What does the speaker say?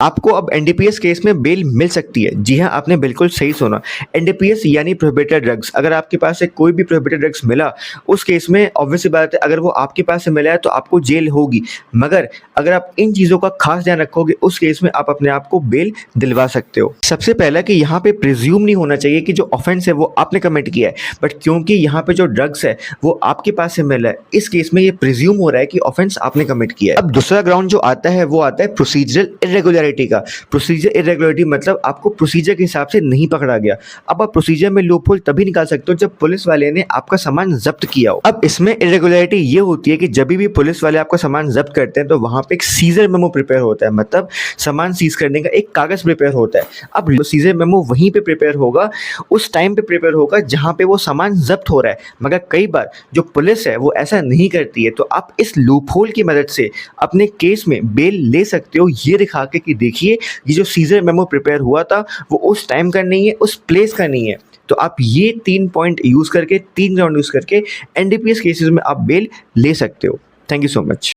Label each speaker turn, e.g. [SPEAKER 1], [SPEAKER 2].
[SPEAKER 1] आपको अब NDPS case में बेल मिल सकती है। जी हाँ, आपने बिल्कुल सही सुना। एनडीपीएस यानी प्रोहिबिटेड ड्रग्स। अगर आपके पास से कोई भी प्रोहिबिटेड ड्रग्स मिला, उस केस में ऑब्वियस सी बात है, अगर वो आपके पास से मिला है तो आपको जेल होगी। मगर अगर आप इन चीज़ों का खास ध्यान रखोगे, उस केस में आप अपने आप को बेल दिलवा सकते हो। सबसे पहला कि यहाँ पे प्रिज्यूम नहीं होना चाहिए कि जो ऑफेंस है वो आपने कमिट किया है, बट क्योंकि यहाँ पे जो ड्रग्स है वो आपके पास से मिला है, इस केस में ये प्रिज्यूम हो रहा है कि ऑफेंस आपने कमिट किया है। अब दूसरा ग्राउंड जो आता है वो आता है प्रोसीजरल इरेगुलरिटी का। प्रोसीजर इरेगुलरिटी मतलब आपको प्रोसीजर के हिसाब से नहीं पकड़ा गया। अब आप प्रोसीजर में लूपहोल तभी निकाल सकते हो जब पुलिस वाले ने आपका सामान जब्त किया हो। अब इसमें इरेगुलरिटी ये होती है कि जब भी पुलिस वाले आपका सामान जब्त करते हैं तो वहां पे एक सीजर मेमो प्रिपेयर होता है, मतलब सामान सीज करने का एक कागज प्रिपेयर होता है। अब सीजर मेमो वहीं पे प्रिपेयर होगा, उस टाइम पे प्रिपेयर होगा जहां पे वो सामान जब्त हो रहा है। मगर कई बार जो पुलिस है वो ऐसा नहीं करती है, तो आप इस लूपहोल की मदद से अपने केस में बेल ले सकते हो, ये दिखा के कि देखिए ये जो सीजर मेमो प्रिपेयर हुआ था वो उस टाइम का नहीं है, उस प्लेस का नहीं है। तो आप ये 3 पॉइंट यूज करके, 3 ग्राउंड यूज करके एनडीपीएस केसेस में आप बेल ले सकते हो। Thank you so much.